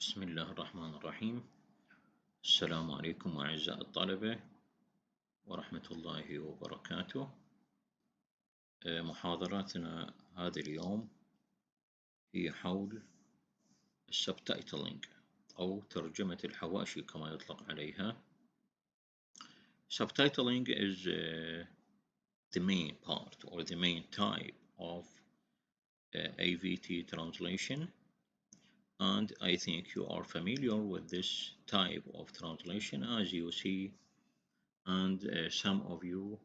بسم الله الرحمن الرحيم. السلام عليكم أعزائي الطلبة ورحمة الله وبركاته. محاضراتنا هذا اليوم هي حول السبتايتلينج أو ترجمة الحواشي كما يطلق عليها. Subtitling is the main part or the main type of AVT translation, and I think you are familiar with this type of translation, as you see, and some of you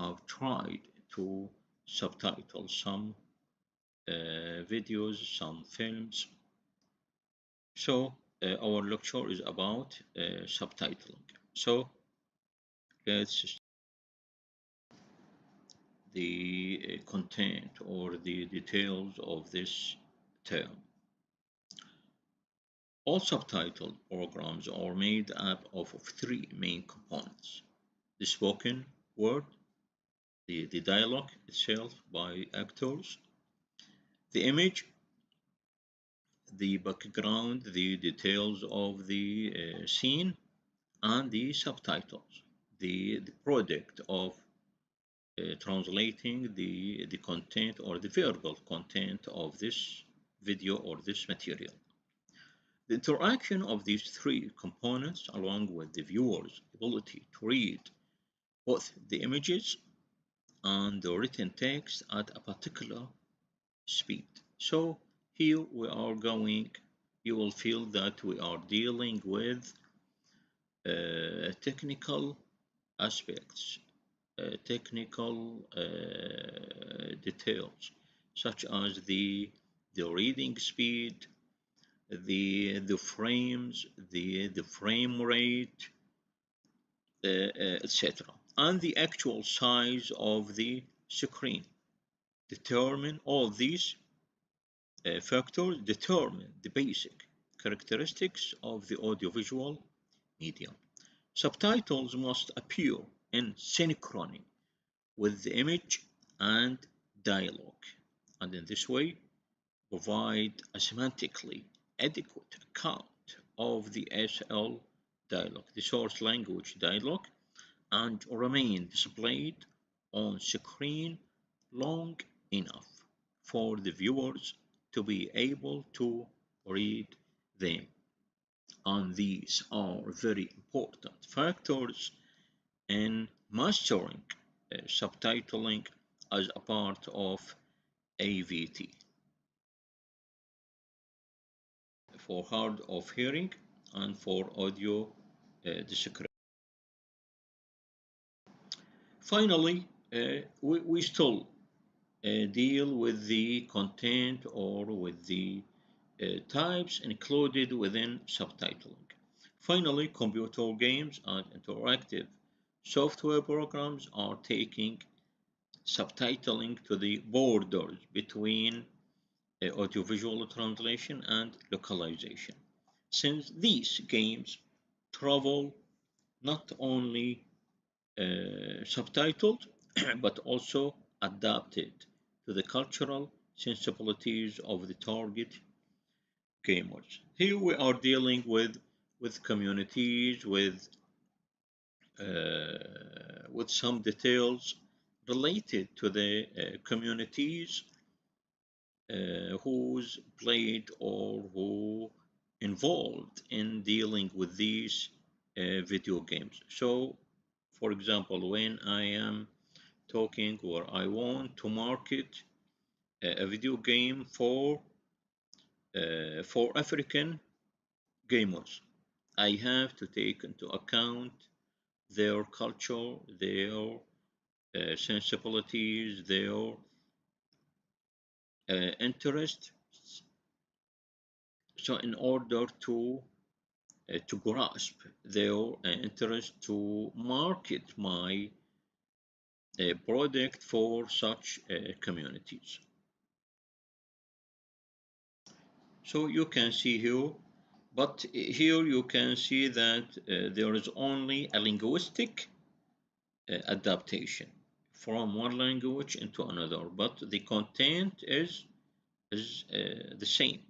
have tried to subtitle some videos, some films. So our lecture is about subtitling. So let's the content or the details of this term. All subtitled programs are made up of three main components: the spoken word, the dialogue itself by actors, the image, the background, the details of the scene, and the subtitles, the product of translating the content or the verbal content of this video or this material. The interaction of these three components, along with the viewer's ability to read both the images and the written text at a particular speed. So here we are going, you will feel that we are dealing with technical aspects, technical details, such as the reading speed, the frames, the frame rate, etc., and the actual size of the screen. Determine all these factors determine the basic characteristics of the audiovisual medium. Subtitles must appear in synchrony with the image and dialogue, and in this way provide a semantically adequate account of the SL dialogue, the source language dialogue, and remain displayed on screen long enough for the viewers to be able to read them. And these are very important factors in mastering subtitling as a part of AVT for hard of hearing and for audio description. Finally, we still deal with the content or with the types included within subtitling. Finally, computer games and interactive software programs are taking subtitling to the borders between audiovisual translation and localization, since these games travel not only subtitled but also adapted to the cultural sensibilities of the target gamers. Here we are dealing with communities with some details related to the communities who's played or who involved in dealing with these video games. So, for example, when I am talking or I want to market a video game for African gamers, I have to take into account their culture, their sensibilities, their interests. So, in order to grasp their interest to market my product for such communities. So you can see here, but here you can see that there is only a linguistic adaptation from one language into another, but the content is the same.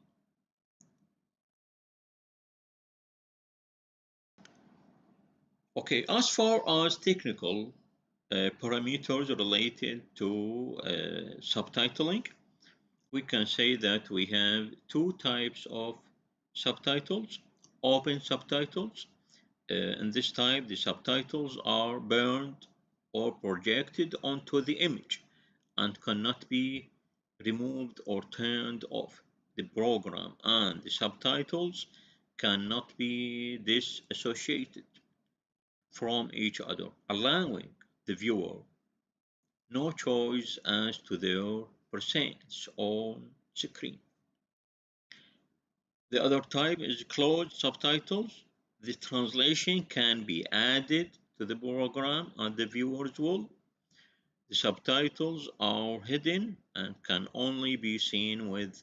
Okay, as far as technical parameters related to subtitling, we can say that we have two types of subtitles. Open subtitles. In this type, the subtitles are burned or projected onto the image and cannot be removed or turned off. The program and the subtitles cannot be disassociated from each other, allowing the viewer no choice as to their presence on screen. The other type is closed subtitles. The translation can be added to the program at the viewer's will. The subtitles are hidden and can only be seen with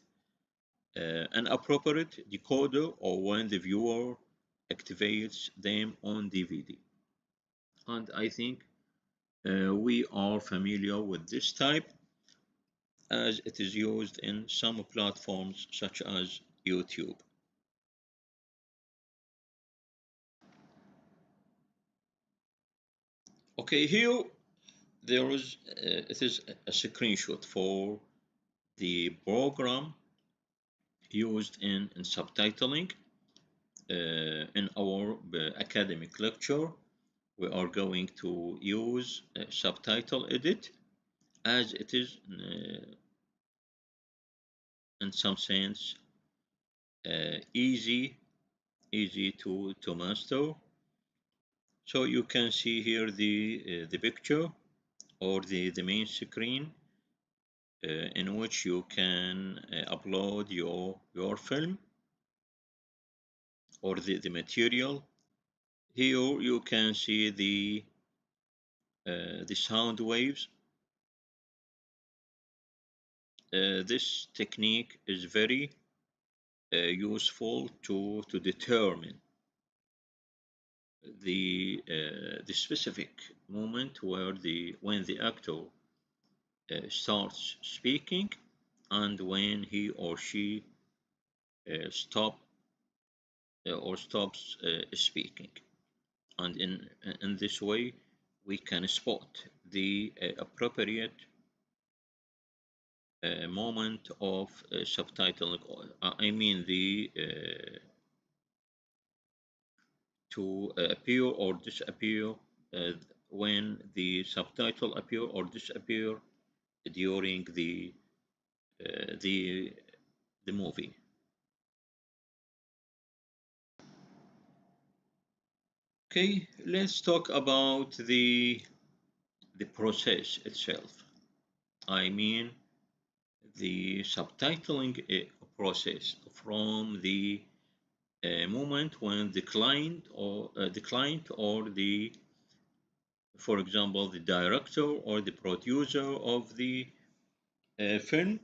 an appropriate decoder or when the viewer activates them on DVD. And I think we are familiar with this type as it is used in some platforms such as YouTube. Okay, here there is it is a screenshot for the program used in subtitling. In our academic lecture, we are going to use subtitle edit as it is in some sense easy to master. So you can see here the picture or the main screen in which you can upload your film or the material. Here you can see the sound waves. This technique is very useful to determine the specific moment where the when the actor starts speaking and when he or she stop or stops speaking. And in this way, we can spot the appropriate moment of subtitling. I mean the to appear or disappear uh, when the subtitle appear or disappear during uh, the the movie. Okay, let's talk about the process itself. I mean the subtitling process from the moment when the client or the for example the director or the producer of the film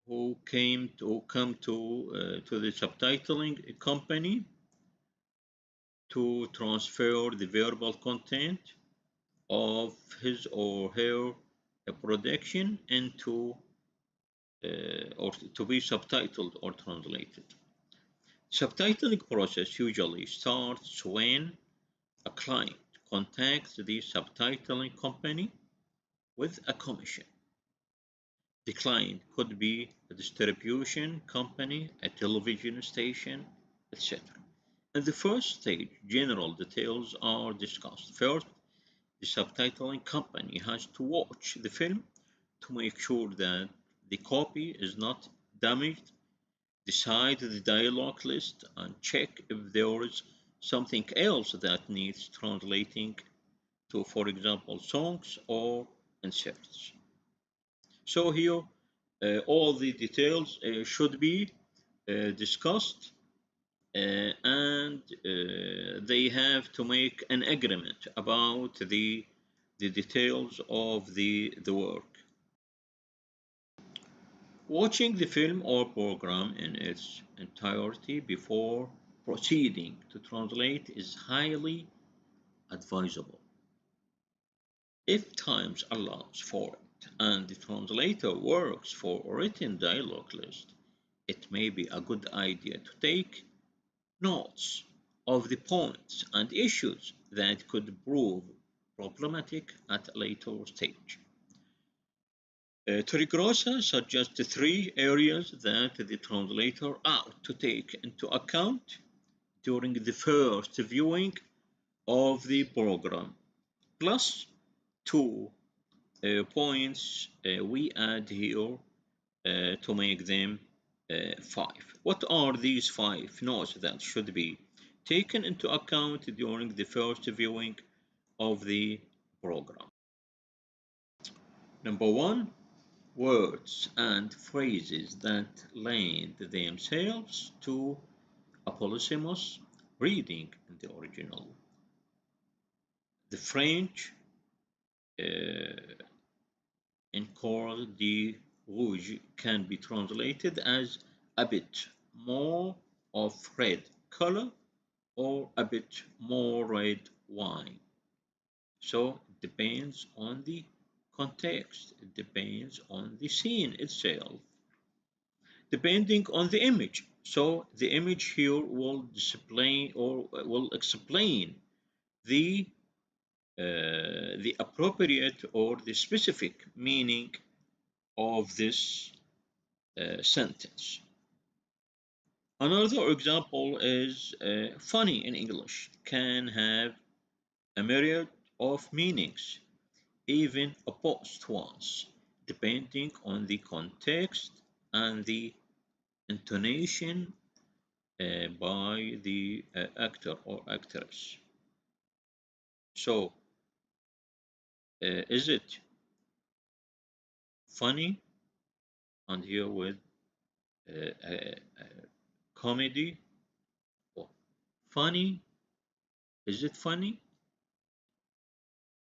who come to the subtitling company to transfer the verbal content of his or her production into or to be subtitled or translated. Subtitling process usually starts when a client contacts the subtitling company with a commission. The client could be a distribution company, a television station, etc. In the first stage, general details are discussed. First, the subtitling company has to watch the film to make sure that the copy is not damaged, decide the dialogue list, and check if there is something else that needs translating to, for example, songs or inserts. So here, all the details should be discussed and they have to make an agreement about the details of the work. Watching the film or program in its entirety before proceeding to translate is highly advisable. If time allows for it and the translator works for a written dialogue list, it may be a good idea to take notes of the points and issues that could prove problematic at a later stage. Torregrossa suggests three areas that the translator ought to take into account during the first viewing of the program, plus two points we add here to make them five. What are these five notes that should be taken into account during the first viewing of the program? Number one, words and phrases that lend themselves to a polysemous reading in the original. The French uh, in Coral de Rouge can be translated as a bit more of red color or a bit more red wine. So it depends on the context, it depends on the scene itself, depending on the image. So the image here will display or will explain the the appropriate or the specific meaning of this sentence. Another example is funny in English can have a myriad of meanings, even opposed ones, depending on the context and the intonation by the actor or actress. So, is it funny? And here with comedy or funny? Is it funny?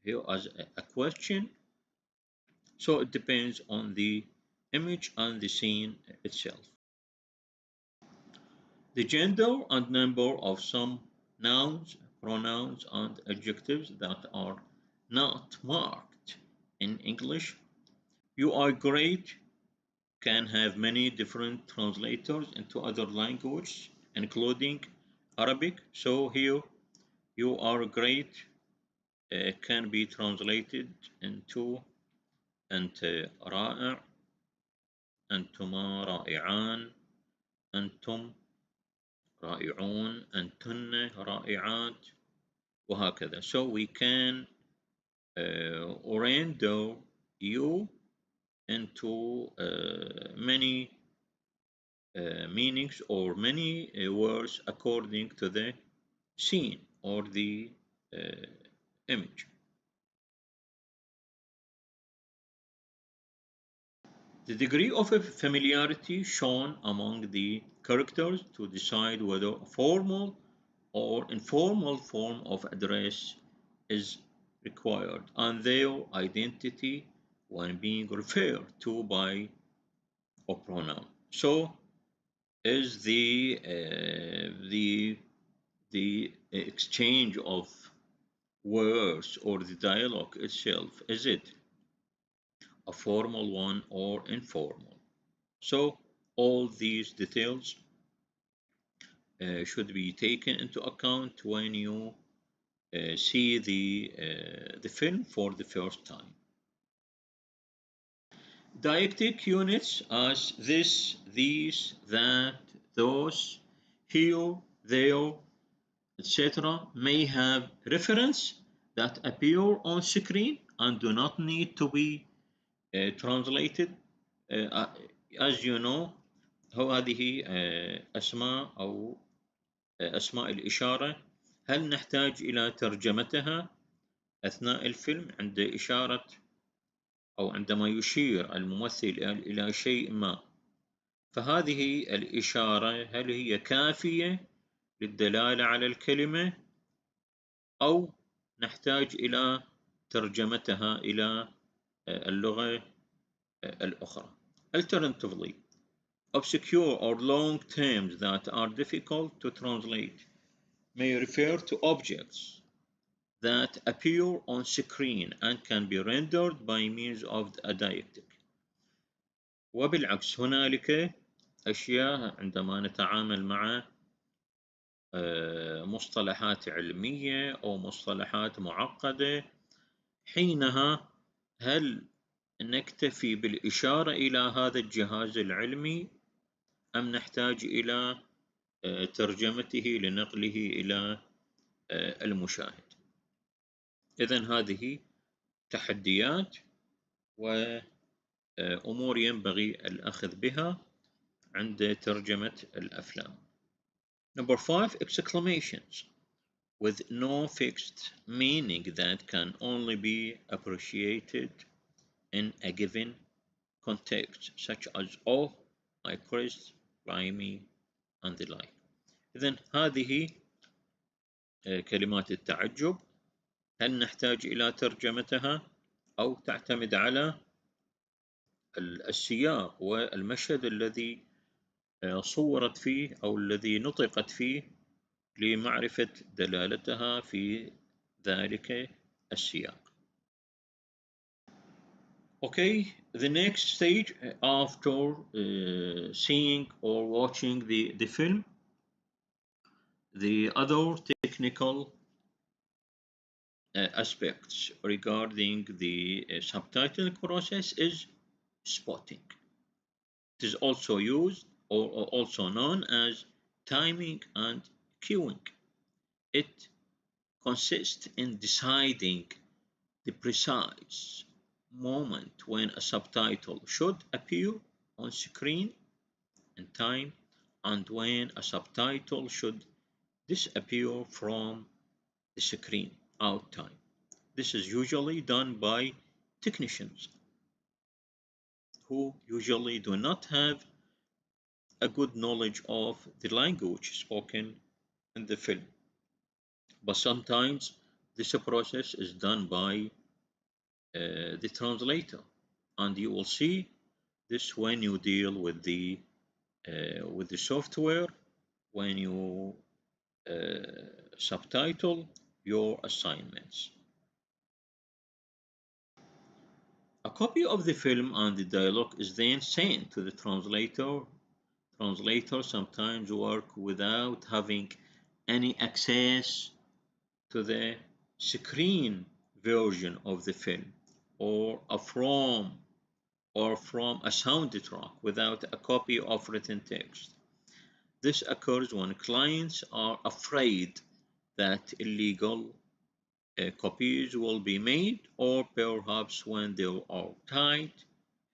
Here as a question. So it depends on the image and the scene itself. The gender and number of some nouns, pronouns, and adjectives that are not marked in English. You are great can have many different translators into other languages, including Arabic. So here, you are great can be translated into أنت رائع، أنتما رائعان، أنتم رائعون، أنتن رائعات، وهكذا. So we can render you into many meanings or many words according to the scene or the image. The degree of familiarity shown among the characters to decide whether a formal or informal form of address is required, and their identity when being referred to by a pronoun. So, is the exchange of words or the dialogue itself, is it a formal one or informal? So all these details should be taken into account when you see the film for the first time. Didactic units as this, these, that, those, here, there, etc. may have reference that appear on screen and do not need to be translated. Uh, as you know, هذه أسماء أو أسماء الإشارة هل نحتاج إلى ترجمتها أثناء الفيلم عند إشارة أو عندما يشير الممثل إلى شيء ما، فهذه الإشارة هل هي كافية للدلالة على الكلمة أو نحتاج إلى ترجمتها إلى اللغة الأخرى. Alternatively, obscure or long terms that are difficult to translate may refer to objects that appear on screen and can be rendered by means of a dialectic. وبالعكس هنالك أشياء عندما نتعامل مع مصطلحات علمية أو مصطلحات معقدة. حينها هل نكتفي بالإشارة إلى هذا الجهاز العلمي أم نحتاج إلى ترجمته لنقله إلى المشاهد؟ إذن هذه تحديات وأمور ينبغي الأخذ بها عند ترجمة الأفلام. Number 5, exclamations with no fixed meaning that can only be appreciated in a given context, such as oh, my Christ, blimey, and the like. إذن هذه كلمات التعجب، هل نحتاج إلى ترجمتها أو تعتمد على السياق والمشهد الذي صورت فيه أو الذي نطقت فيه لمعرفة دلالتها في ذلك السياق. Okay, the next stage after seeing or watching the film, the other technical aspects regarding the subtitling process is spotting. It is also used or also known as timing and cueing. It consists in deciding the precise moment when a subtitle should appear on screen in time and when a subtitle should disappear from the screen out time. This is usually done by technicians who usually do not have a good knowledge of the language spoken in the film. But sometimes this process is done by the translator, and you will see this when you deal with the software, when you subtitle your assignments. A copy of the film and the dialogue is then sent to the translator. Translators sometimes work without having any access to the screen version of the film or from a soundtrack without a copy of written text. This occurs when clients are afraid that illegal copies will be made, or perhaps when there are tight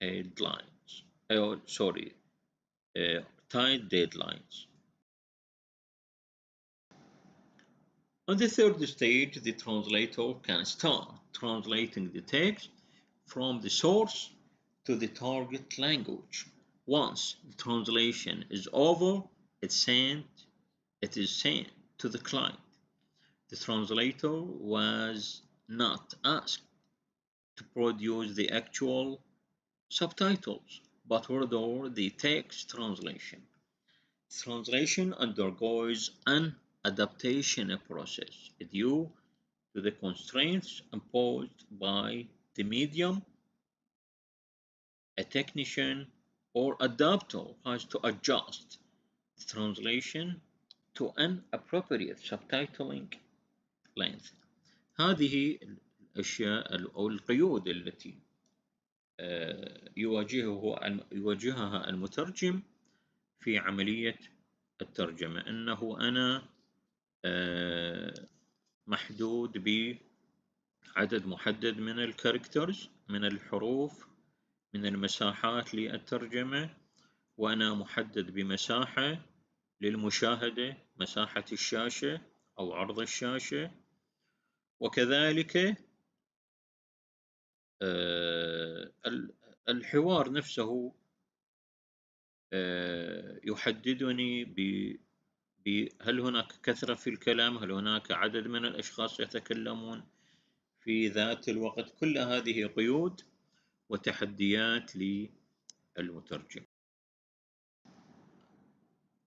deadlines. Tight deadlines. On the third stage, the translator can start translating the text from the source to the target language. Once the translation is over, it is sent to the client. The translator was not asked to produce the actual subtitles, but rather the text translation. Translation undergoes an adaptation process due to the constraints imposed by the medium. A technician or adapter has to adjust the translation to an appropriate subtitling length. هذه الأشياء أو القيود التي يواجهها المترجم في عملية الترجمة، أنه أنا محدود بعدد محدد من الكاركترز، من الحروف، من المساحات للترجمة، وأنا محدد بمساحة للمشاهدة، مساحة الشاشة أو عرض الشاشة، وكذلك الحوار نفسه يحددني هل هناك كثرة في الكلام، هل هناك عدد من الأشخاص يتكلمون في ذات الوقت. كل هذه قيود وتحديات للمترجم.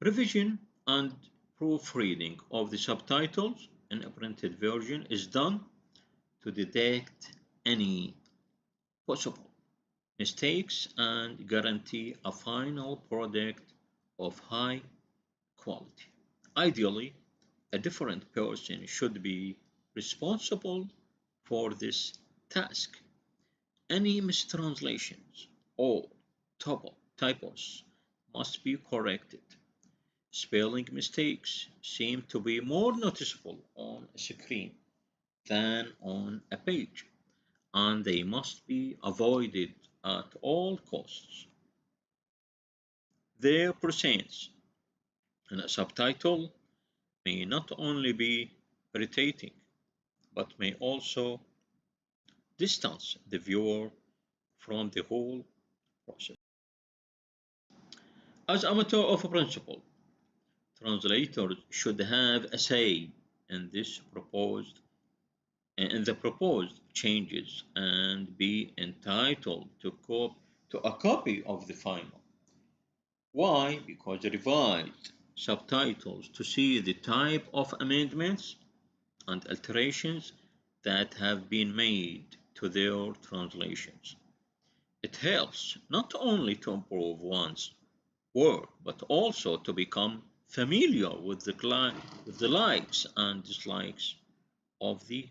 Revision and proofreading of the subtitles in a printed version is done to detect any possible mistakes and guarantee a final product of high quality. Ideally, a different person should be responsible for this task. Any mistranslations or typos must be corrected. Spelling mistakes seem to be more noticeable on a screen than on a page, and they must be avoided at all costs. Their presence in a subtitle may not only be irritating, but may also distance the viewer from the whole process. As a matter of principle, translators should have a say in the proposed changes and be entitled to a copy of the final. Why? Because revised subtitles to see the type of amendments and alterations that have been made to their translations. It helps not only to improve one's work, but also to become familiar with the likes and dislikes of the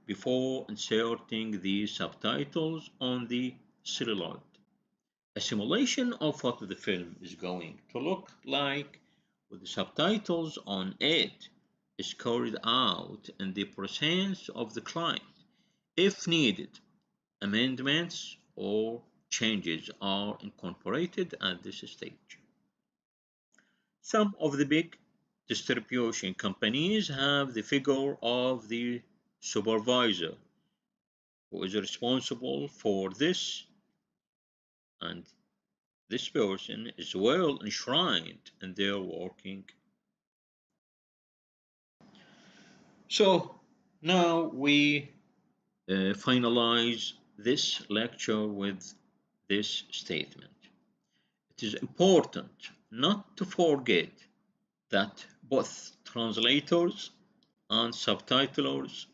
before inserting the subtitles on the celluloid. A simulation of what the film is going to look like with the subtitles on it is carried out in the presence of the client. If needed, amendments or changes are incorporated at this stage. Some of the big distribution companies have the figure of the supervisor who is responsible for this, and this person is well enshrined in their working. So now we finalize this lecture with this statement. It is important not to forget that both translators and subtitlers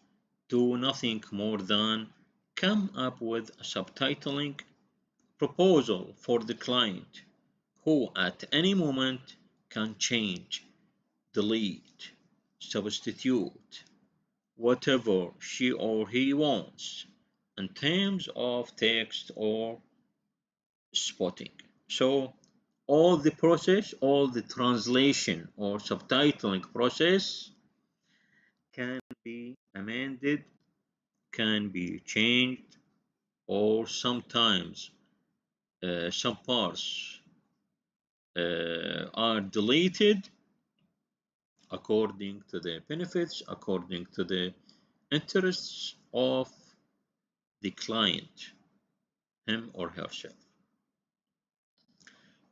do nothing more than come up with a subtitling proposal for the client, who at any moment can change, delete, substitute, whatever she or he wants in terms of text or spotting. So all the translation or subtitling process can be amended, can be changed, or sometimes some parts are deleted according to the benefits, according to the interests of the client, him or herself.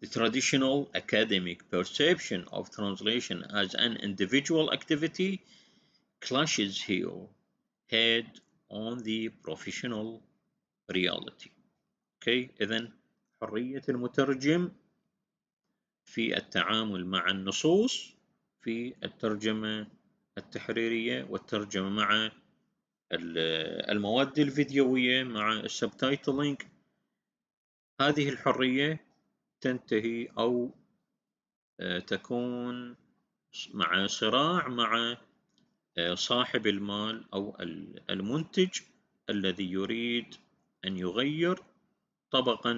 The traditional academic perception of translation as an individual activity clashes here head on the professional reality. Okay, إذن حرية المترجم في التعامل مع النصوص في الترجمة التحريرية والترجمة مع المواد الفيديوية مع السبتايتلينج. هذه الحرية تنتهي أو تكون مع صراع مع صاحب المال أو المنتج الذي يريد أن يغير طبقا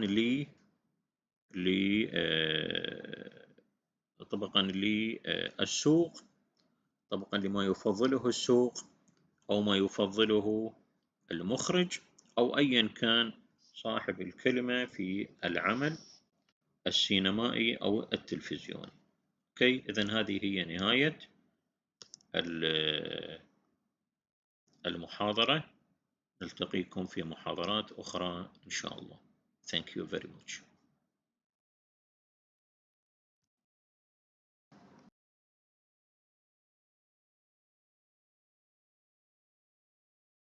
طبقا للسوق، طبقا لما يفضله السوق أو ما يفضله المخرج أو أيا كان صاحب الكلمة في العمل السينمائي أو التلفزيوني. أوكي، إذن هذه هي نهاية المحاضرة. نلتقيكم في محاضرات أخرى إن شاء الله. Thank you very much.